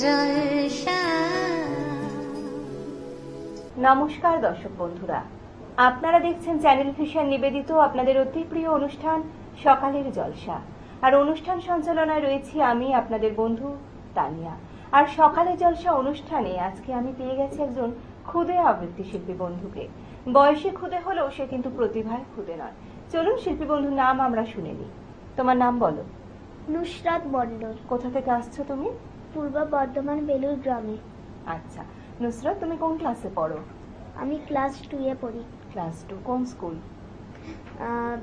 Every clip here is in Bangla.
জলসা। নমস্কার দর্শক বন্ধুরা, আপনারা দেখছেন চ্যানেল ভিশন নিবেদিত আপনাদের অতি প্রিয় অনুষ্ঠান সকালের জলসা। আর অনুষ্ঠান সঞ্চালনায় রয়েছি আমি আপনাদের বন্ধু তানিয়া। আর সকালের জলসা অনুষ্ঠানে আজকে আমি পেয়ে গেছি একজন ক্ষুদে আবৃত্তি শিল্পী বন্ধুকে। বয়সে ক্ষুদে হলেও সে কিন্তু প্রতিভায় ক্ষুদে নয়। চলুন শিল্পী বন্ধুর নাম আমরা শুনে নিই। তোমার নাম বলো। নুসরাত মন্ডল। কোথা থেকে আসছো তুমি? পূর্ব বর্ধমান বেলুর গ্রামে। আচ্ছা নুসরাত, তুমি কোন ক্লাসে পড়ো? আমি ক্লাস 2 এ পড়ি। ক্লাস 2, কোন স্কুল?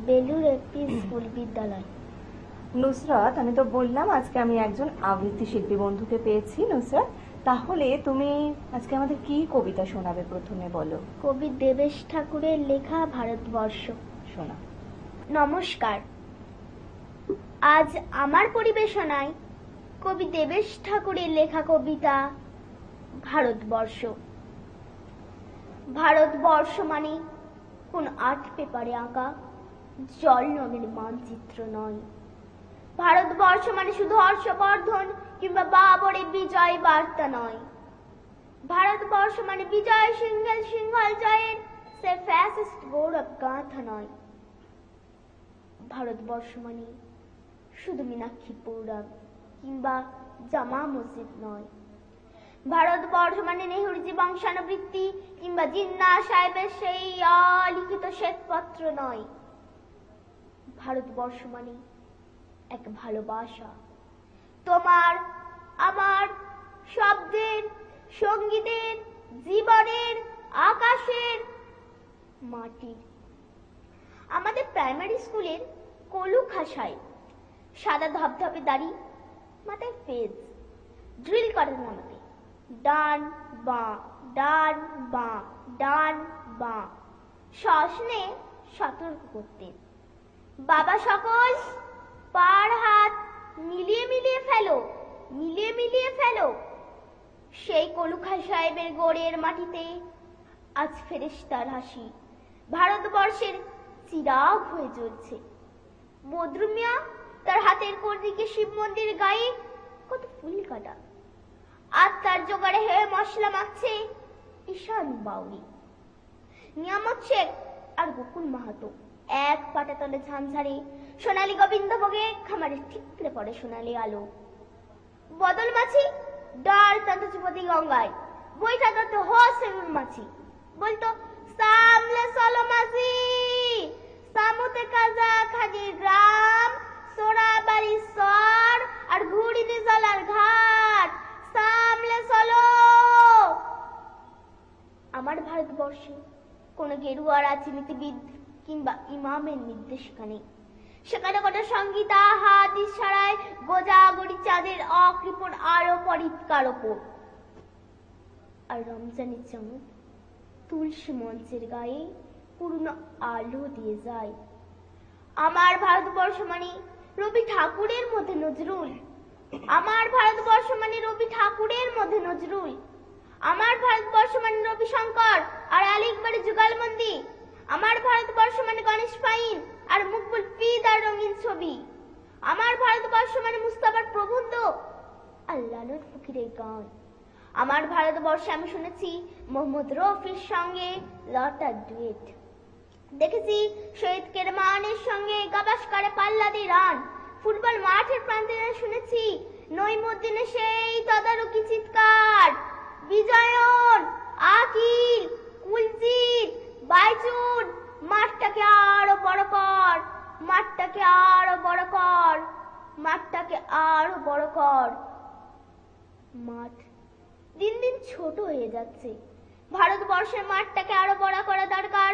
বেলুর একটি স্কুল বিদ্যালয়। নুসরাত, আমি তো বললাম আজকে আমি একজন আবৃত্তি শিল্পী বন্ধুকে পেয়েছি। নুসরাত, তাহলে তুমি আজকে আমাদের কি কবিতা শোনাবে প্রথমে বলো। কবি দেবেশ ঠাকুরের লেখা ভারতবর্ষ। শোনা। নমস্কার, আজ আমার পরিবেশনায় কবি দেবেশ ঠাকুরের লেখা কবিতা ভারতবর্ষ। ভারতবর্ষ মানে কোন আর্ট পেপারে আঁকা জল রঙের মানচিত্র নয়। ভারতবর্ষ মানে শুধু হর্ষবর্ধন কিংবা বাবরের বিজয় বার্তা নয়। ভারতবর্ষ মানে বিজয় সিংহল জয়ের সে ফ্যাসিস্ট গৌরব গাথা নয়। ভারতবর্ষ মানে শুধু মীনাক্ষী পৌরব কিংবা জামা মসজিদ নয়। ভারতবর্ষ মানে নেহরুজি বংশানুবৃত্তি কিংবা জিন্নাহ সাহেবের সেই অলিখিত শ্বেতপত্র নয়। ভারতবর্ষ মানে এক ভালোবাসা, তোমার আমার, শব্দের, সঙ্গীতের, জীবনের, আকাশের, মাটির। আমাদের প্রাইমারি স্কুলের কলু খাসায় সাদা ধবধবে দাড়ি, মাথায় ফেজ, ড্রিল করেন আমাকে ডান বাঁ ডান বাঁ ডান বাঁ। শ্বাসনে সতর্ক করতেন, বাবা সকল পার হাত মিলিয়ে মিলিয়ে ফেলো, মিলিয়ে মিলিয়ে ফেলো। সেই কলুখা সাহেবের গোড়ের মাটিতে আজ ফেরেশতার হাসি ভারতবর্ষের চিরাগ হয়ে জ্বলছে। বদরু মিয়া তার হাতের কোণ দিকে শিব মন্দির গায়ে কত ফুল কাটা, আর তার জোগাড়ে হয়ে মশলা মাখছে ঈশান বাউরি। নিয়ামত শেখ আর গোকুল মাহাতো এক পাটা তলে ঝাঁঝারে সোনালী গোবিন্দভোগে খামারে ঠিকরে পড়ে সোনালী আলো। বদল মাছি ডাল টানতে চুপতি গঙ্গায়, বইটা ধরতে হোসেন মাছি বলতো সামলে চলো মাঝি, সামুতে কাজা খাজি গ্রাম, সোনাবাড়ি সর আর ঘুড়িনি জলার ঘাট, সামলে চলো। আমার ভারতবর্ষে কোনো গেরুয়া রাজনীতিবিদ কিংবা ইমামের নির্দেশিকা নেই। সেখানে কোনো সঙ্গীতা হাত ইশারায় গোজাগরি চাঁদের অকৃপণ আলো পরিৎকার ওপর। আর রমজানের চাঁদ তুলসী মঞ্চের গায়ে পুরনো আলো দিয়ে যায়। আমার ভারতবর্ষ মানে রবি ঠাকুরের মধ্যে নজরুল। আমার ভারতবর্ষ মানে রবি ঠাকুরের মধ্যে নজরুল। আমার ভারতবর্ষ মানে রবি শঙ্কর আর আলী ইকবালের যুগলবন্দি। আমার ভারতবর্ষ মানে গণেশ পাইন আর মুকবুল ফিদার রঙিন ছবি। আমার ভারতবর্ষ মানে মুস্তাফার প্রবন্ধ আর লালন ফকিরের গান। আমার ভারতবর্ষে আমি শুনেছি মোহাম্মদ রফির সঙ্গে লতার ডুয়েট, দেখেছি শহীদ কেরমানের সঙ্গে গাভাস্কারে পাল্লা দিয়ে রান। ফুটবল মাঠের প্রান্তে শুনেছি নইমুদ্দিনের সেই তদারকি চিৎকার, বিজয়ন, আকিল, কুলজিৎ, বাইচুন, মাঠটাকে আরো বড় কর, মাঠটাকে আরো বড় কর, মাঠটাকে আরো বড় কর। মাঠ দিন দিন ছোট হয়ে যাচ্ছে। ভারতবর্ষের মাঠটাকে আরো বড় করা দরকার,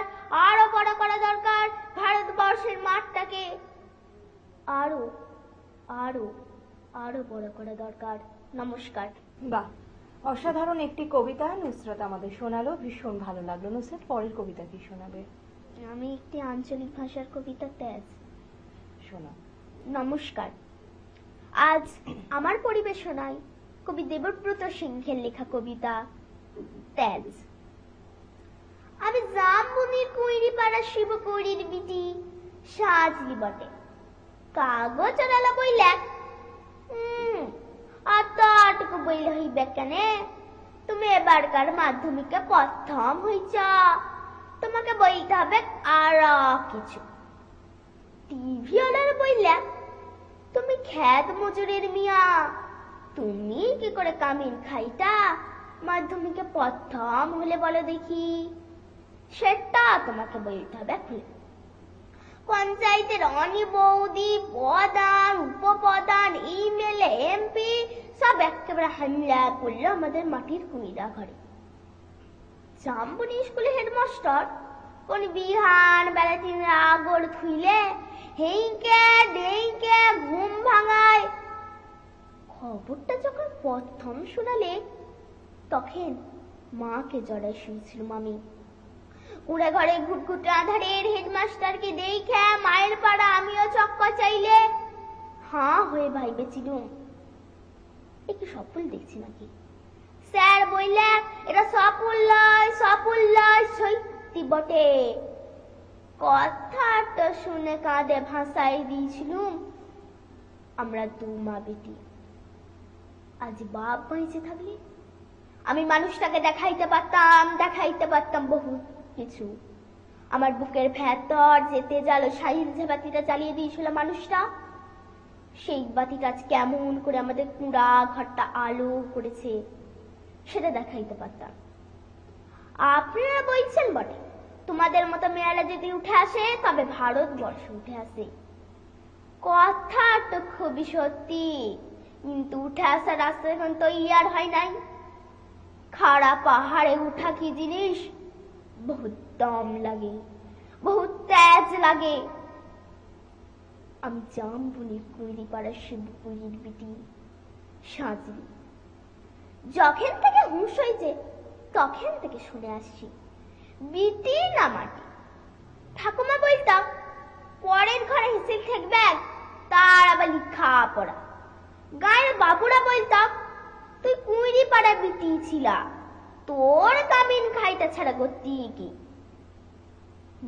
আরো বড় করা দরকার। ভারতবর্ষের মাঠটাকে আরো আরো আরো বড় করা দরকার। নমস্কার। বাহ, অসাধারণ একটি কবিতা নুসরাত আমাদের শোনালো, ভীষণ ভালো লাগলো। নুসরাত, পরের কবিতা কি শোনাবে? আমি একটি আঞ্চলিক ভাষার কবিতা তেজ শোনা। নমস্কার, আজ আমার পরিবেশনায় কবি দেবব্রত সিংহের লেখা কবিতা তেজ। আমি জামবুনির কুইরি পাড়া শিবকৌরির বিটি সাজলি বটে, কাগজ আড়ালা বই লেখ, 8 তোমাদেরকে বইলে হইবে কেনে? তুমি এবারকার মাধ্যমিকে প্রথম হইছ, তোমাকে বইতে হবে আরো কিছু। টিভি ওলার বইলা তুমি খেত মজুরের মিয়া, তুমি কি করে কামিন খাইটা মাধ্যমিকে প্রথম হলে বলো দেখি? সেটা তোমাকে বলতে হবে খুলে। পঞ্চায়েতের অনি বৌদি, প্রধান, উপপ্রধান, ইমেলে এমপি সব একেবারে হামলা করলো আমাদের মাটির কুমিরা ঘরে। জাম্বুনি স্কুলে হেডমাস্টার কোন বিহান বেলা 3 আগর থুইলে হেইকে ডেইকে ঘুম ভাঙায়। খবরটা যখন প্রথম শোনালে তখন মাকে জড়ায় শুয়েছিল মামি। উড়ে ঘরে ঘুটঘুটে আধারের হেডমাস্টারকে দেখে মায়ের পাড়া আমিও চক্কর চাইলে হাঁ হয়ে ভাইবেছিলুম, একটু সফল দেখছি নাকি। স্যার বললে এটা সফল লয় সত্যি বটে। কথাটা শুনে কাঁদে ভাসাই দিয়েছিলুম আমরা 2 মা বেটি। আজ বাপ বেঁচে থাকলে আমি মানুষটাকে দেখাইতে পারতাম বহু কিছু। আমার বুকের ভেতর যেতে জালো শাহির যে বাতিটা জ্বালিয়ে দিয়েছিল মানুষটা, সেই বাতিটা আজ কেমন করে আমাদের পুরা ঘরটা আলো করেছে সেটা দেখাইতে পারতাম। আপনারা বলছেন বটে তোমাদের মতো মেয়েরা যদি উঠে আসে তবে ভারতবর্ষ উঠে আসে। কথা তো খুবই সত্যি, কিন্তু উঠে আসার রাস্তা এখন তৈয়ার হয় নাই। খাড়া পাহাড়ে উঠা কি জিনিস, বহুত দম লাগে, বহুত তেজ লাগে। আমি জামবুনির কুইরি পাড়া শিবপুরীর বিটি সাজরি। যখন থেকে হুঁশ হয়েছে তখন থেকে শুনে আসছি বিটি না মাটি। ঠাকুমা বলতাম পরের ঘরে হিসেব থাকবে তার আবার লিখা পড়া। গায়ের বাবুরা বলতাম তুই কুইরি পাড়া বিটি ছিলা, তোর কামিন খাইটা ছাড়া গতি কি।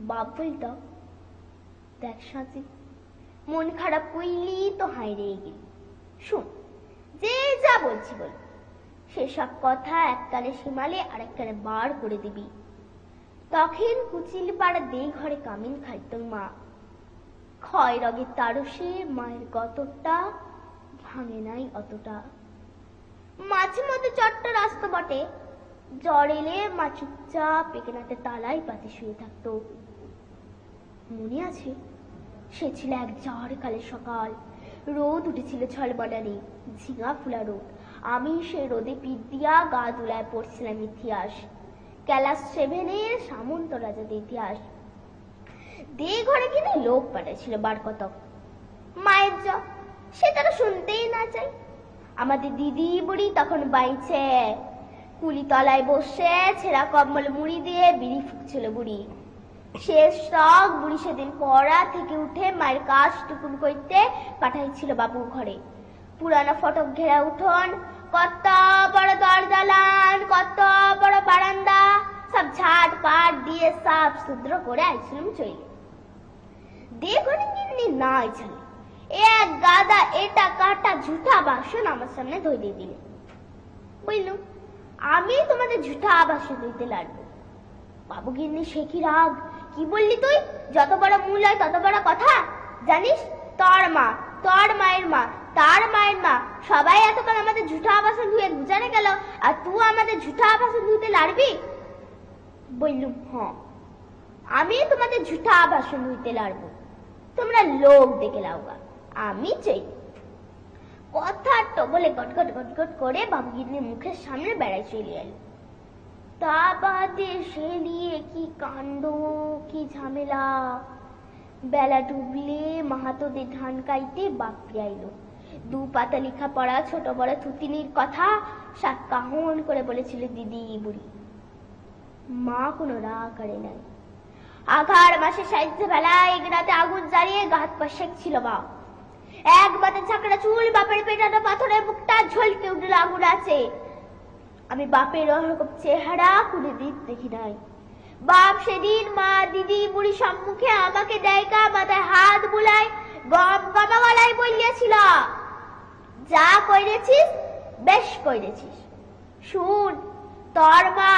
বাপ বলতাম দেখ সাজি মন খারাপ কইলি তো হাইরে গেলি। শোন যে যা বলছি বল, সেসব কথা এক কানে শিমালে আর এক কানে বার করে দিবি। তখন কুচিলি পাড়া দে ঘরে কামিন খাইত মা। ক্ষয় রগের তারসে মায়ের গতরটা ভাঙে নাই অতটা। মাঝে মধ্যে চট্টা রাস্তা বটে, জ্বর এলে মা চুপচাপ পেকেনাতে তালাই পাতে শুয়ে থাকতো। মনে আছে সে ছিল এক ঝড় কালের সকাল, রোদ উঠেছিল ছলবনানি, ঝিঙা ফুলা রোদ। আমি সে রোদে পিঠ দিয়া গা দুলায় পড়ছিলাম ইতিহাস, ক্লাস 7-এর সামন্ত রাজাদের ইতিহাস। দে ঘরে কিনে লোক পাঠাইছিল বার কতক। মায়ের জব সে তারা শুনতেই না চাই। আমাদের দিদি বুড়ি তখন বাইছে, কুলি তলায় বসে ছেঁড়া কম্বল মুড়ি দিয়ে বিড়ি ফুঁকছিল বুড়ি। শেষ শখ বুড়ি সেদিন পড়া থেকে উঠে মায়ের কাজ টুকুন করতে পাঠাইছিল বাবু ঘরে। পুরানো ফটক ঘেরা উঠোন, কত বড় দরজালান, কত বড় বারান্দা, সব ঝাট পাট দিয়ে সাফ সুদ্র করে আইছিলাম চলে। দেখুন কিন্নি নাই চলে এক গাদা এটা কাটা ঝুঠা বাসন আমার সামনে ধরিয়ে দিলে। বললুম আমি তোমাদের ঝুঠা বাসন ধুইতে লাগবো। বাবু গিন্নি সে কি রাগ, কি বললি তুই? যত বড় মূল হয় তত বড় কথা। জানিস তোর মা, তোর মায়ের মা, তার মায়ের মা সবাই এতকাল আমাদের ঝুঠা বাসন ধুয়ে গুজারে গেল, আর তুই আমাদের ঝুঠা বাসন ধুইতে লাগবি? বললুম হ্যাঁ, আমি তোমাদের ঝুঠা বাসন ধুইতে লাগবো, তোমরা লোক দেখে লাওগা, আমি চাই। কথা তো বলে গটগট গটগট করে বাবু গিন্নির মুখের সামনে বেড়াই চলে এলো। তা বাদে সে নিয়ে কি কাণ্ড, কি ঝামেলা। বেলা ডুবলে মাহাতোদের ধান কাইতে বাপি আইলো। 2 পাতা লেখা পড়া ছোট বড় থুতিনির কথা সাক্কাহন করে বলেছিল দিদি বুড়ি। মা কোনো রাগ করে নাই। আঘাড় মাসে সাহিত্য বেলায় এগরাতে আগুন জ্বালিয়ে গাত পা শেখছিল বাপ। এক বাতে ঝাঁকড়া চুল, বাপের পেটানো পাথরের বুকটা ঝলকে উঠল আগুন আছে। আমি বাপের ওরকম চেহারা কোনো দিন দেখি নাই। বাপ সেদিন মা দিদি বুড়ি সম্মুখে আমাকে দেয়কা মাথায় হাত বুলায় গম গমা গলায় বলিয়াছিল, যা করেছিস বেশ করেছিস। শুন, তোর মা,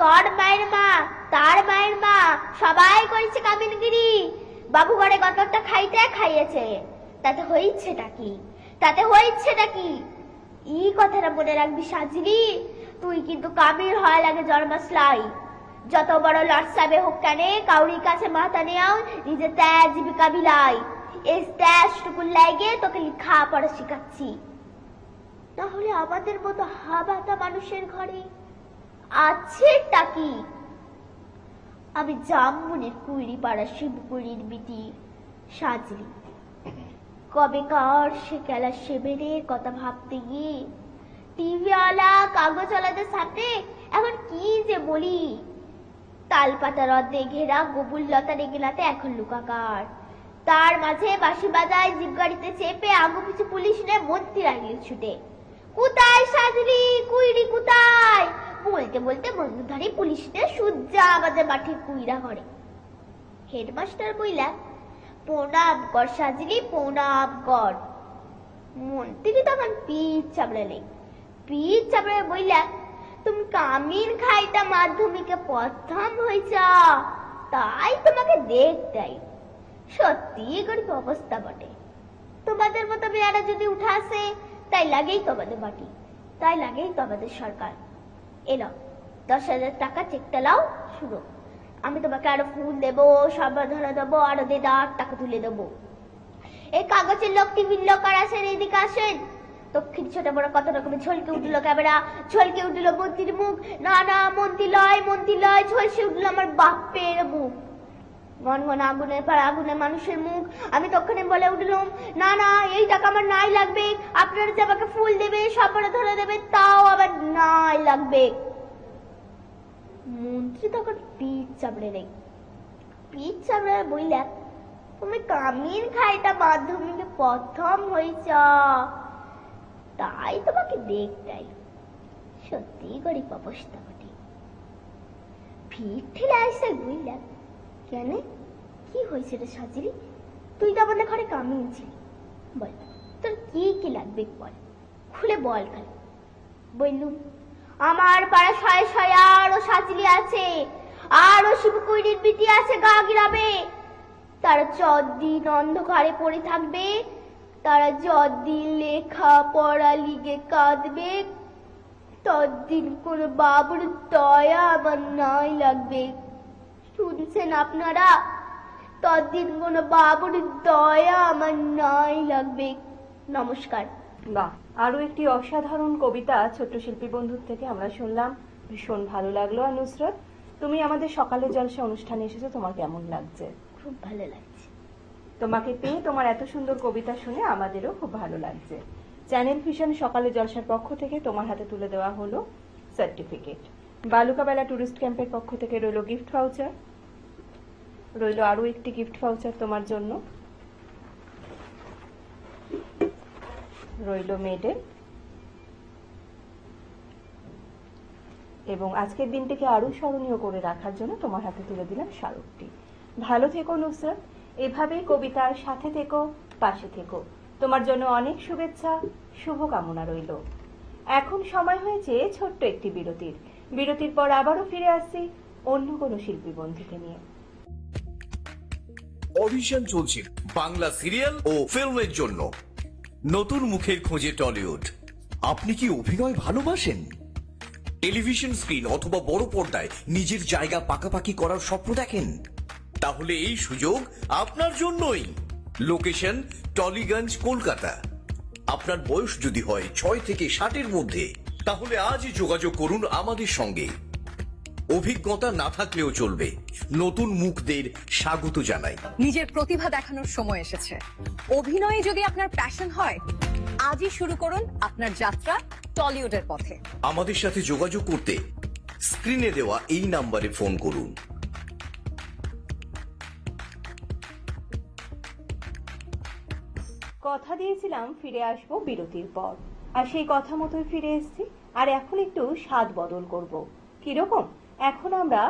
তোর মায়ের মা, তার মায়ের মা সবাই করেছে কামিনগিরি। বাবু ঘরে গতরটা খাইয়েছে। তাতে হয়েছেটা কি? তাতে হয়েছেটা কি? এই কথাটা মনে রাখবি সাজলি। তুই কিন্তু কামির হয় লাগে জন্মাসলাই। যত বড় লটসাবে হোক কেন, কাউরির কাছে মাথা নেও, নিজে ত্যাগ জীবিকা বিলাই। এই ত্যাগটুকু লাগে তোকে লেখা পড়া শিখাচ্ছি। তাহলে আমাদের মতো হাবাতা মানুষের ঘরে আছেটা কি? আমি জামমনের কুইরি পাড়া শিবপুরীর বিটি সাজলি। কবেকার সে খেলা সেবেনের কথা ভাবতে গিয়ে টিভিওয়ালা কাগজওয়ালাদের সাথে এখন কি যে বলি। তালপাতা রদে ঘেরা গোবুল লতা রেগেলাতে এখন লুকাকার। তার মাঝে বাঁশি বাজায় জিপ গাড়িতে চেপে আগু পিছু পুলিশ নিয়ে মন্ত্রী আগলে ছুটে। কোথায় সাজরি, কুইরি কোথায়? বলতে বলতে বন্ধুধারী পুলিশ নিয়ে সূর্যা আমাদের মাঠের কুইরা ঘরে। হেডমাস্টার বইলা, প্রণাম কর সাজরি, প্রণাম কর। মন্ত্রী তখন পিঠ চাপড়ালে। পিঠ চাপড়ে বইলা, তুমি কামিন খাইটা মাধ্যমিকে প্রথম হয়েছ, তাই তোমাকে দেখতাই। সত্যি গরিব অবস্থা বটে। তোমাদের মতো মেয়েরা যদি উঠে আসে, তাই লাগেই তোমাদের মাটি, তাই লাগেই তোমাদের সরকার। এলো 10,000 টাকা চেকটা লাও। শুনো, আমি তোমাকে আরো ফুল দেবো, সর্বধরা দেবো, আরো দেদার টাকা তুলে দেবো। এই কাগজের লোক, টিভির লোক আর আসেন, এদিকে আসেন। দক্ষিণ ছোট বড় কত রকমের ঝলকে উঠল ক্যামেরা, ঝলকে উঠল মন্ত্রীর মুখ। না না, মন্ত্রী লয়, মন্ত্রী লয়, ঝলসে উঠল আমার বাপের মুখ। গনগন আগুনের পর আগুনের মানুষের মুখ। আমি তখনই বলে উঠলাম, না না, এই টাকা আমার নাই লাগবে। আপনারা যে আমাকে ফুল দেবে, সর্বনা ধরে দেবে, তাও আবার নাই লাগবে। মন্ত্রী তখন পিঠ চাপড়ে নেই। পিঠ চাপড়ে বইলা, তুমি কামিন খাইটা মাধ্যমিকে প্রথম হয়েছ, তাই তোমাকে দেখতাই। সত্যি গরিব অবস্থা বটে। ভিড় ঠেলে আসে বুঝলা। কেন, কি হয়েছে রে সাজরি? তুই তো আমাদের ঘরে কামিন ছিলি। বল, তোর কি কি লাগবে বল, খুলে বল। খালি বললুম, আমার পাড়া 100 আরো সাজলি আছে, আরো শিবকুইরির বিটি আছে গা গ্রামে। তারা যতদিন অন্ধকারে পড়ে থাকবে, তারা যতদিন লেখা পড়া লিগে কাঁদবে, ততদিন কোন বাবুর দয়া আমার নাই লাগবে। শুনছেন আপনারা? ততদিন কোন বাবুর দয়া আমার নাই লাগবে। নমস্কার। বাহ, আরো একটি অসাধারণ কবিতা ছোট্ট শিল্পী বন্ধুর থেকে আমরা শুনলাম। ভীষণ ভালো লাগলো। আর নুসরত, তুমি আমাদের সকালের জলসা অনুষ্ঠানে এসেছো, তোমার কেমন লাগছে? খুব ভালো লাগছে। তোমাকে পেয়ে, তোমার এত সুন্দর কবিতা শুনে আমাদেরও খুব ভালো লাগছে। চ্যানেল ভিশন সকালে জলসার পক্ষ থেকে তোমার হাতে তুলে দেওয়া হলো সার্টিফিকেট। বালুকাবেলা টুরিস্ট ক্যাম্পের পক্ষ থেকে রইল গিফট ভাউচার, রইল আরো একটি গিফট ভাউচার তোমার জন্য, রইল মেডেল, এবং আজকের দিনটিকে আরো স্মরণীয় করে রাখার জন্য তোমার হাতে তুলে দিলাম স্মারকটি। ভালো থেকো নুসরত, এভাবেই কবিতার সাথে থেকো, পাশে থেকো। তোমার জন্য অনেক শুভেচ্ছা, শুভকামনা রইল। এখন সময় হয়েছে ছোট্ট একটি বিরতির। বিরতির পর আবারও ফিরে আসছি অন্য কোনো শিল্পী বন্ধুকে নিয়ে। অডিশন চলছে বাংলা সিরিয়াল ও ফিল্মের জন্য। নতুন মুখের খোঁজে টলিউড। আপনি কি অভিনয় ভালোবাসেন? টেলিভিশন স্ক্রিন অথবা বড় পর্দায় নিজের জায়গা পাকাপাকি করার স্বপ্ন দেখেন? তাহলে এই সুযোগ আপনার জন্যই। লোকেশন টলিগঞ্জ, কলকাতা। আপনার বয়স যদি হয় 6 থেকে 60 মধ্যে, তাহলে আজই যোগাযোগ করুন আমাদের সঙ্গে। অভিজ্ঞতা না থাকলেও চলবে, নতুন মুখদের স্বাগত জানাই। নিজের প্রতিভা দেখানোর সময় এসেছে। অভিনয়ে যদি আপনার প্যাশন হয়, আজই শুরু করুন আপনার যাত্রা টলিউডের পথে। আমাদের সাথে যোগাযোগ করতে স্ক্রিনে দেওয়া এই নাম্বারে ফোন করুন। কথা দিয়েছিলাম ফিরে আসবো বিরতির পর, আর সেই কথা মতোই ফিরে এসেছি। আর এখন একটু স্বাদ বদল করব। কিরকম? এখন আমরা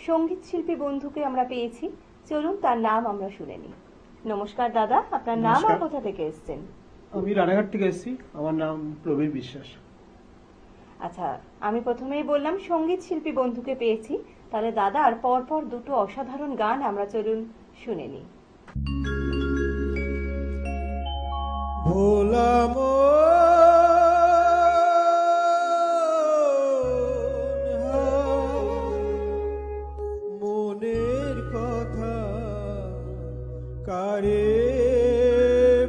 সঙ্গীত শিল্পী বন্ধুকে আমরা পেয়েছি, চলুন তার নাম আমরা শুনে নিই। নমস্কার দাদা, আপনার নাম আর নমস্কার। কোথা থেকে এসেছেন? আমি রানাঘাট থেকে এসেছি। আমার নাম প্রবীর বিশ্বাস। আচ্ছা, আমি প্রথমেই বললাম সঙ্গীত শিল্পী বন্ধুকে পেয়েছি, তাহলে দাদা আর পরপর দুটো অসাধারণ গান আমরা চলুন শুনে নিই। ভোলা মনের কথা কারে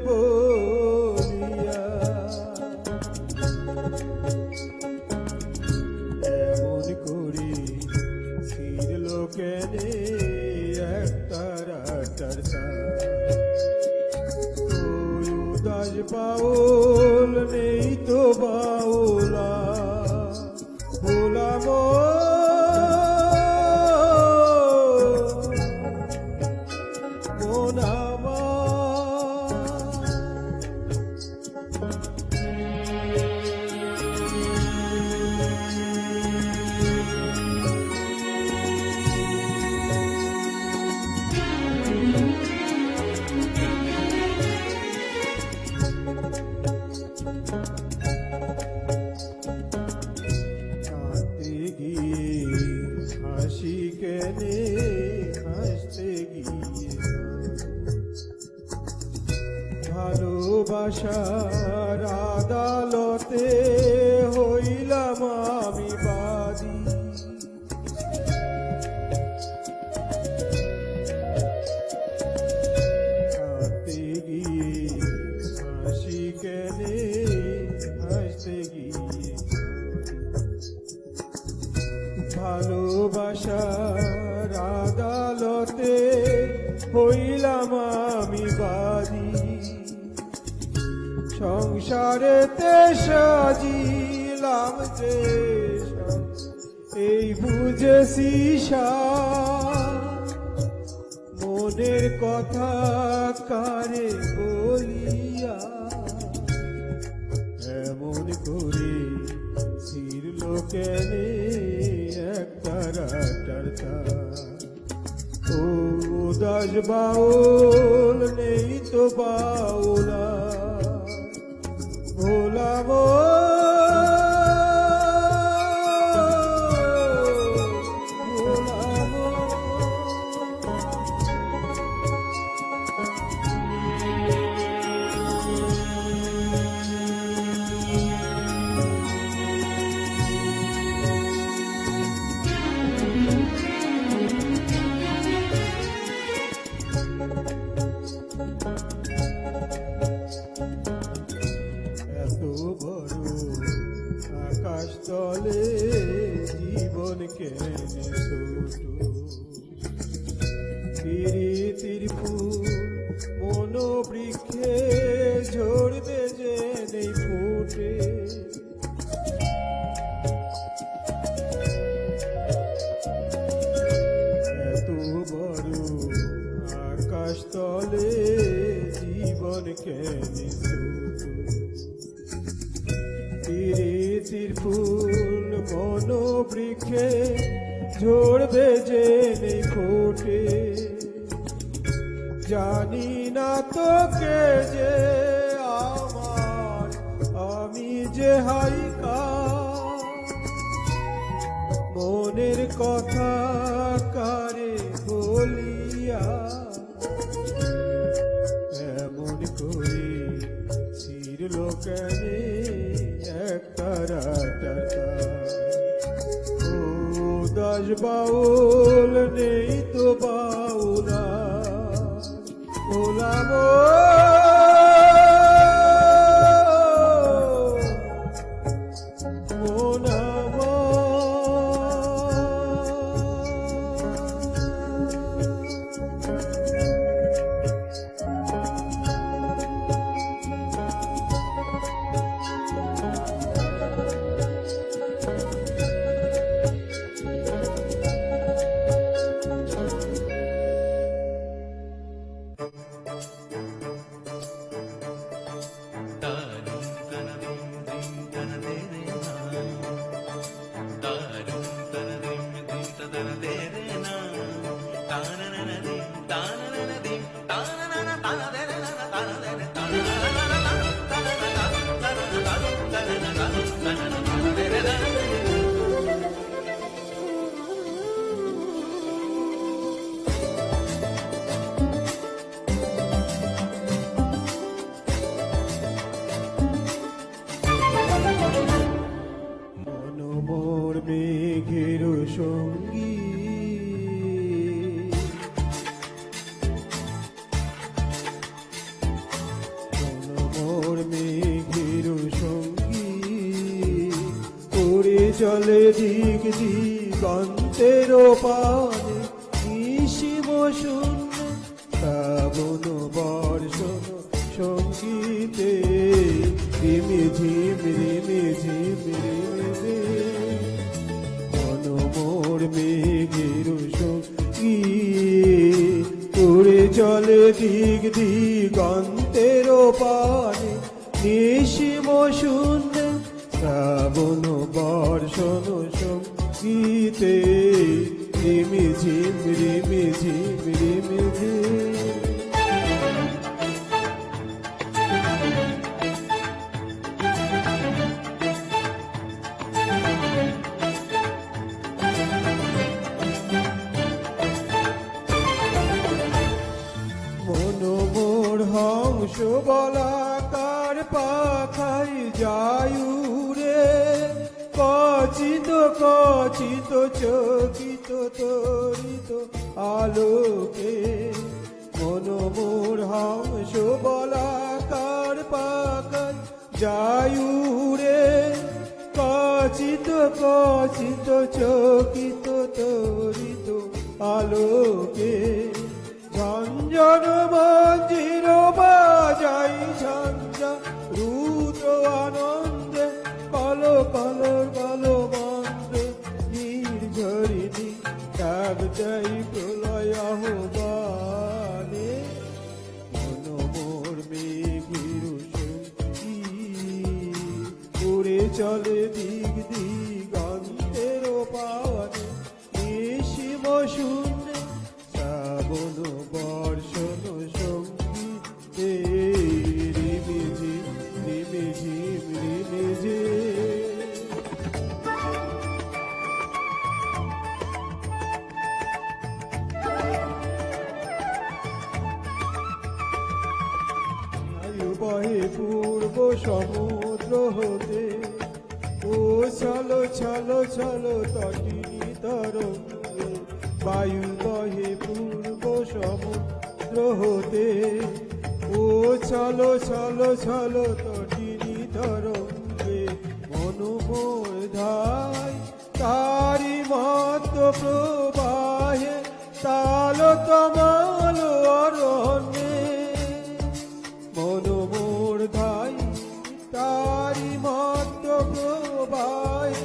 বলিয়া, এমন করি ছিল কেনে একটা রাটার উদাস বাউল নেই তো বাউলা, ভোলা মন আমার। কাঁদতে গিয়ে হাসি কেনে হাসতে গিয়ে ভালোবাসার আদালতে হইলাম আমি বাদী। কাঁদতে গিয়ে হাসি কেনে হাসতে গিয়ে ভালোবাসার আদালতে হইলাম আমি বাদী। সংসারেতে সাজিলাম যে এই বুঝেছি মনের কথা কারে বলিয়া, এমন করে ছিড়ল কেনে একটা রাটার তার। ও উদাস বাউল নেই তো বাউলা, ভোলা এত বড় আকাশ তলে জীবন কেনে ছোট, প্রীতির ফুল মনোবৃক্ষে ঝরবে যে নেই ফুটে। এত বড় আকাশ তলে জীবন কেনে ছোট, প্রীতির ফুল মনোবৃক্ষে ঝরবে যে নেই ফোটে। জানি না তোকে যে আমার আমি যে হাইকা, মনের কথা কারে বলিয়া, এমন করে ছিড়ল কেনে একটা রাটার তার। ও উদাস বাউল নেই তো বাউলা, ভোলা মন সঙ্গী মোর মেঘের সঙ্গী করে চলে দিক দিগন্তের পানে নিশিম শূন্য শ্রাবণ বর্ষণ সঙ্গীতে রিমি ঝিম রিমি ঝিম রিমি মন মোর মেঘের সঙ্গী উড়ে চলে দিক দিগন্তের পানে নিশিম শূন্য শ্রাবণ বর্ষণ সঙ্গীতে রিমি ঝিম রিমি ঝিম রিমি ঝিম মন মোর হংস বলাকার পাখাই যায়ুরে কচিত কচিত চকিত তরিত আলোকে মন মোর হংস বলাকার পাখাই যায়ুরে কচিত কচিত চকিত তরিত আলোকে ঝঞ্ঝন মঞ্জির বাজাই ঝঞ্ঝা রুদ্র আনন্দে কল কল কল মন্দে নির্ঝরিণী ডাক যাই প্রলয় আহ্বানে মন মোর মেঘের সঙ্গী উড়ে চলে দিক দিগন্তের পানে নিশিম শূন্য শ্রাবণ বর্ষণ সঙ্গীতে রিমি ঝিম রিমি ঝিম রিমি ঝিম বায়ু বহে পূর্ব সমুদ্র হতে ও ছলো ছলো ছলো তটিনী তরঙ্গে বায়ু বহে পূর্ব সমুদ্র হতে ও ছলো ছলো ছলো তটিনী তরঙ্গে মনোমোর ধাই তারি মত প্রবাহে তাল তমাল অরণ্যে মনোমোর ধাই তারি মত প্রবাহে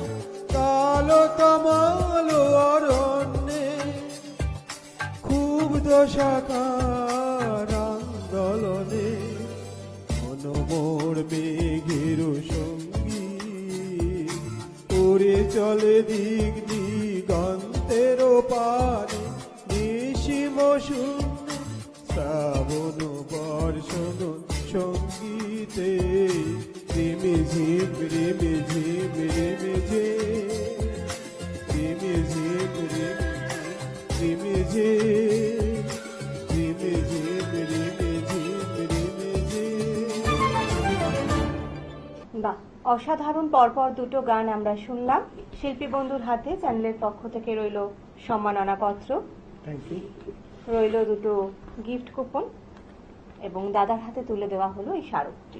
তাল তমাল অরণ্যে ক্ষুব্ধ শাখার আন্দোলনে মন মোর মেঘের সঙ্গী উড়ে চলে দিক দিগন্তের পানে নিশিম শূন্য শ্রাবণ বর্ষণ সঙ্গীতে রিমি ঝিম রিমি ঝিম রিমি ঝিম রিমি ঝিম রিমি ঝিম রিমি ঝিম রিমি ঝিম রিমি ঝিম বাহ, অসাধারণ পরপর দুটো গান আমরা শুনলাম। শিল্পী বন্ধুর হাতে চ্যানেলের পক্ষ থেকে রইল সম্মাননা পত্র, রইল দুটো গিফট কুপন এবং দাদার হাতে তুলে দেওয়া হলো এই স্মারকটি।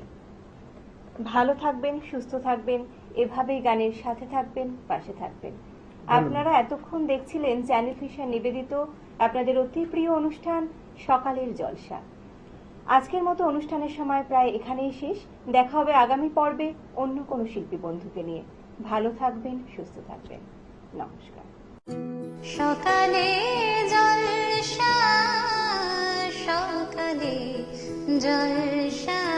ভালো থাকবেন, সুস্থ থাকবেন, এভাবেই গানের সাথে থাকবেন, পাশে থাকবেন। আপনারা এতক্ষণ দেখছিলেন চ্যানেল ফিশার নিবেদিত আপনাদের অতি প্রিয় অনুষ্ঠান সকালের জলসা। আজকের মতো অনুষ্ঠানের সময় প্রায় এখানেই শেষ। দেখা হবে আগামী পর্বে অন্য কোনো শিল্পী বন্ধুকে নিয়ে। ভালো থাকবেন, সুস্থ থাকবেন। নমস্কার। সকালে জলসা, সকালে জলসা।